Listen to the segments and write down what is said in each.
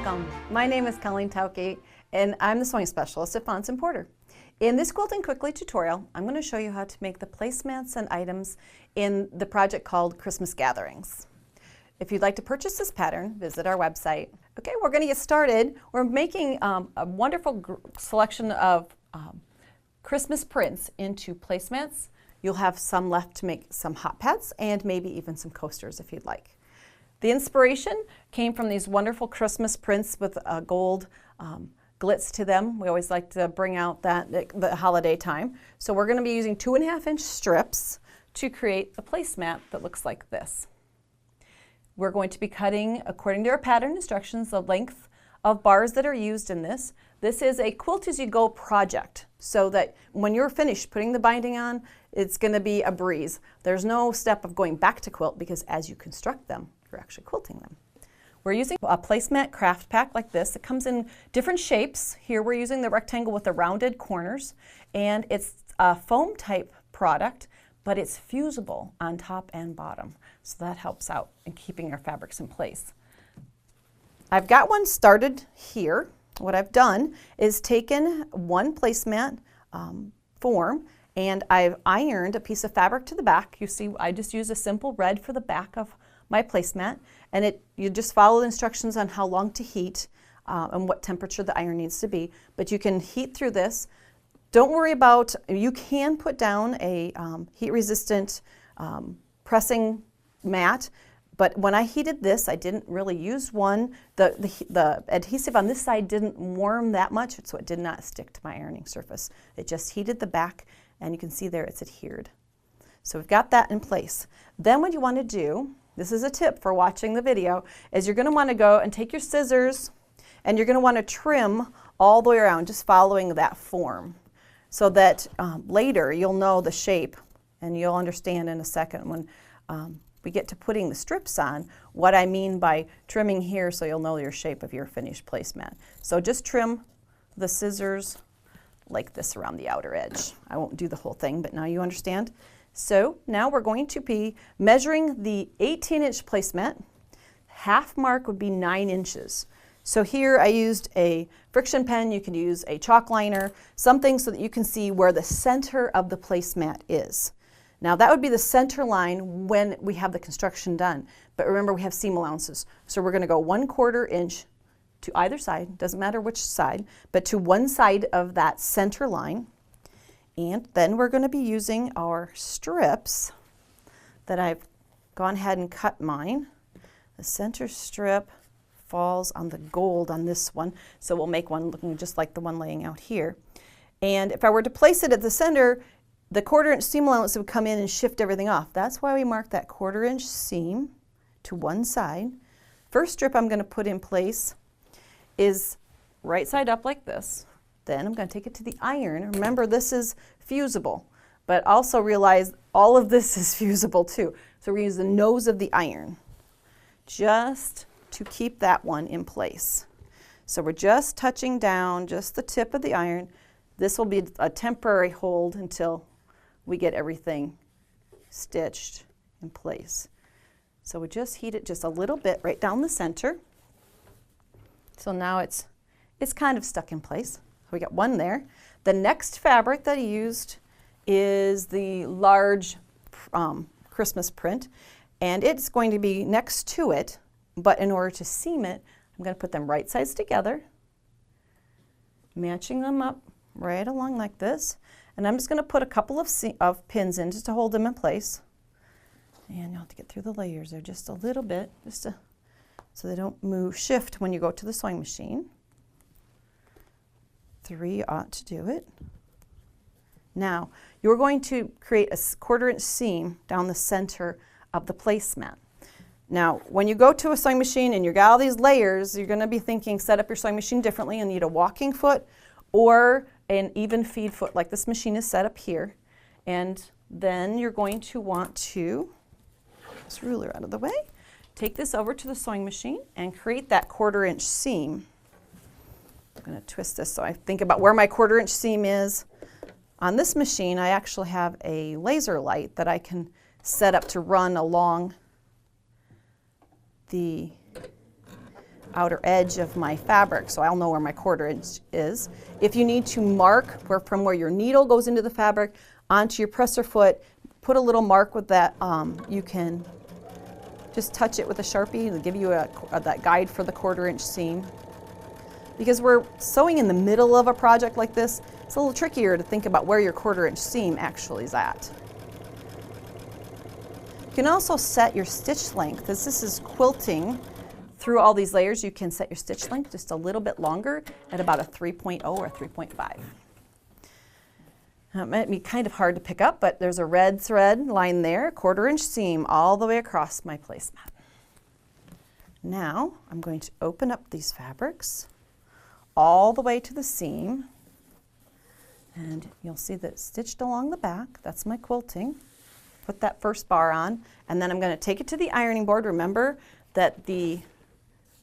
Welcome. My name is Colleen Tauke, and I'm the sewing specialist at Fons and Porter. In this Quilting Quickly tutorial, I'm going to show you how to make the placemats and items in the project called Christmas Gatherings. If you'd like to purchase this pattern, visit our website. Okay, we're going to get started. We're making a wonderful selection of Christmas prints into placemats. You'll have some left to make some hot pads and maybe even some coasters if you'd like. The inspiration came from these wonderful Christmas prints with gold glitz to them. We always like to bring out the holiday time. So we're going to be using 2.5-inch strips to create a placemat that looks like this. We're going to be cutting, according to our pattern instructions, the length of bars that are used in this. This is a Quilt-As-You-Go project, so that when you're finished putting the binding on, it's going to be a breeze. There's no step of going back to quilt because as you construct them, you're actually quilting them. We're using a placemat craft pack like this. It comes in different shapes. Here we're using the rectangle with the rounded corners, and it's a foam type product, but it's fusible on top and bottom. So that helps out in keeping our fabrics in place. I've got one started here. What I've done is taken one placemat form and I've ironed a piece of fabric to the back. You see, I just use a simple red for the back of my placemat, and you just follow the instructions on how long to heat and what temperature the iron needs to be. But you can heat through this. Don't worry about, you can put down a heat-resistant pressing mat, but when I heated this, I didn't really use one. The adhesive on this side didn't warm that much, so it did not stick to my ironing surface. It just heated the back, and you can see there it's adhered. So we've got that in place. Then what you want to do, this is a tip for watching the video, is you're going to want to go and take your scissors and you're going to want to trim all the way around, just following that form, so that later you'll know the shape and you'll understand in a second when we get to putting the strips on what I mean by trimming here, so you'll know your shape of your finished placemat. So just trim the scissors like this around the outer edge. I won't do the whole thing, but now you understand. So now we're going to be measuring the 18-inch placemat. Half mark would be 9 inches. So here I used a friction pen. You can use a chalk liner, something so that you can see where the center of the placemat is. Now that would be the center line when we have the construction done. But remember, we have seam allowances. So we're going to go 1/4 inch to either side, doesn't matter which side, but to one side of that center line. And then we're going to be using our strips that I've gone ahead and cut mine. The center strip falls on the gold on this one, so we'll make one looking just like the one laying out here. And if I were to place it at the center, the 1/4 inch seam allowance would come in and shift everything off. That's why we mark that 1/4 inch seam to one side. First strip I'm going to put in place is right side up like this. Then I'm going to take it to the iron. Remember, this is fusible, but also realize all of this is fusible too. So we're going to use the nose of the iron just to keep that one in place. So we're just touching down just the tip of the iron. This will be a temporary hold until we get everything stitched in place. So we just heat it just a little bit right down the center. So now it's kind of stuck in place. We got one there. The next fabric that I used is the large Christmas print, and it's going to be next to it, but in order to seam it, I'm going to put them right sides together, matching them up right along like this, and I'm just going to put a couple of pins in just to hold them in place. And you'll have to get through the layers there just a little bit, so they don't shift when you go to the sewing machine. 3 ought to do it. Now, you're going to create a 1/4 inch seam down the center of the placemat. Now, when you go to a sewing machine and you've got all these layers, you're going to be thinking, set up your sewing machine differently. You need a walking foot or an even feed foot like this machine is set up here. And then you're going to want to, this ruler out of the way, take this over to the sewing machine and create that 1/4 inch seam. I'm going to twist this so I think about where my 1/4 inch seam is. On this machine, I actually have a laser light that I can set up to run along the outer edge of my fabric, so I'll know where my 1/4 inch is. If you need to mark from where your needle goes into the fabric onto your presser foot, put a little mark with that. You can just touch it with a Sharpie. It'll give you that guide for the 1/4 inch seam. Because we're sewing in the middle of a project like this, it's a little trickier to think about where your 1/4 inch seam actually is at. You can also set your stitch length. As this is quilting through all these layers, you can set your stitch length just a little bit longer at about a 3.0 or 3.5. It might be kind of hard to pick up, but there's a red thread line there, 1/4 inch seam all the way across my placemat. Now I'm going to open up these fabrics all the way to the seam, and you'll see that it's stitched along the back. That's my quilting. Put that first bar on, and then I'm going to take it to the ironing board. Remember that the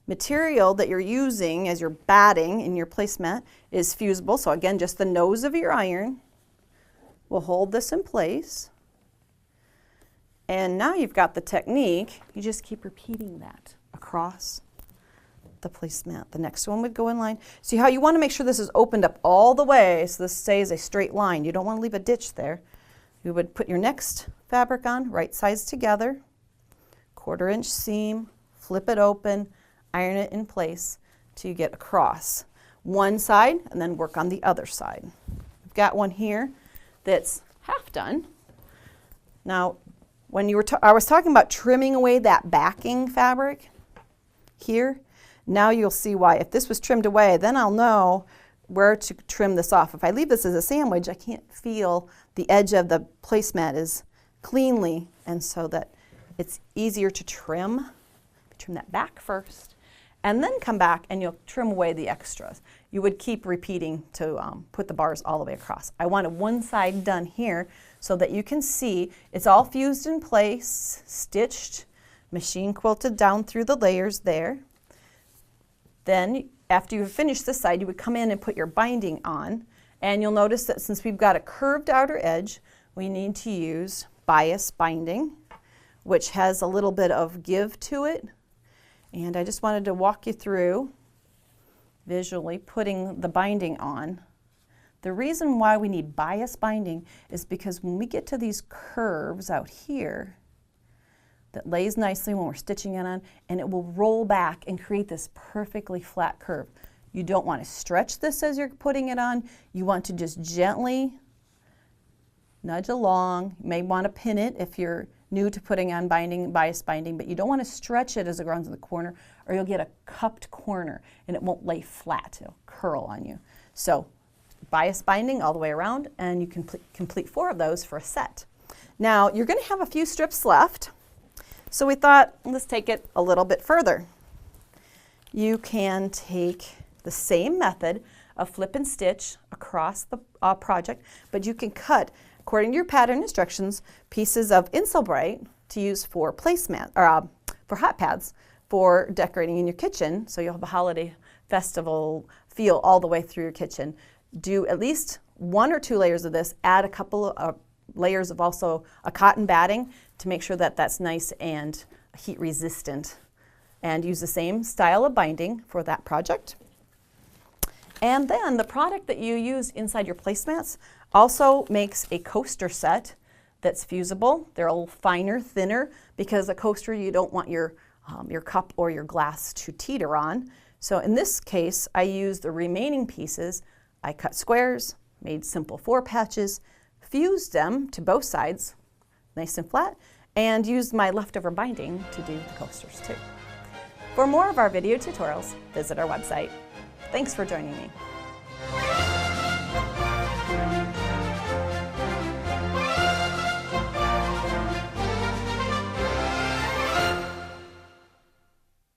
material that you're using as your batting in your placemat is fusible, so again, just the nose of your iron will hold this in place. And now you've got the technique. You just keep repeating that across the placemat. The next one would go in line. See how you want to make sure this is opened up all the way so this stays a straight line. You don't want to leave a ditch there. You would put your next fabric on, right sides together, 1/4 inch seam, flip it open, iron it in place till you get across one side, and then work on the other side. I've got one here that's half done. Now, when I was talking about trimming away that backing fabric here, now you'll see why. If this was trimmed away, then I'll know where to trim this off. If I leave this as a sandwich, I can't feel the edge of the placemat is cleanly, and so that it's easier to trim. Trim that back first, and then come back and you'll trim away the extras. You would keep repeating to put the bars all the way across. I wanted one side done here so that you can see it's all fused in place, stitched, machine quilted down through the layers there. Then after you've finished this side, you would come in and put your binding on, and you'll notice that since we've got a curved outer edge, we need to use bias binding, which has a little bit of give to it. And I just wanted to walk you through visually putting the binding on. The reason why we need bias binding is because when we get to these curves out here, that lays nicely when we're stitching it on, and it will roll back and create this perfectly flat curve. You don't want to stretch this as you're putting it on. You want to just gently nudge along. You may want to pin it if you're new to putting on bias binding, but you don't want to stretch it as it runs in the corner, or you'll get a cupped corner and it won't lay flat. It'll curl on you. So bias binding all the way around, and you can complete 4 of those for a set. Now you're going to have a few strips left, so we thought, let's take it a little bit further. You can take the same method of flip and stitch across the project, but you can cut, according to your pattern instructions, pieces of Insulbright to use for placemat or for hot pads for decorating in your kitchen, so you'll have a holiday festival feel all the way through your kitchen. Do at least 1 or 2 layers of this, add a couple of layers of also a cotton batting to make sure that that's nice and heat resistant, and use the same style of binding for that project. And then the product that you use inside your placemats also makes a coaster set that's fusible. They're a little finer, thinner, because a coaster you don't want your cup or your glass to teeter on. So in this case, I used the remaining pieces. I cut squares, made simple 4 patches, fused them to both sides, nice and flat, and used my leftover binding to do the coasters too. For more of our video tutorials, visit our website. Thanks for joining me.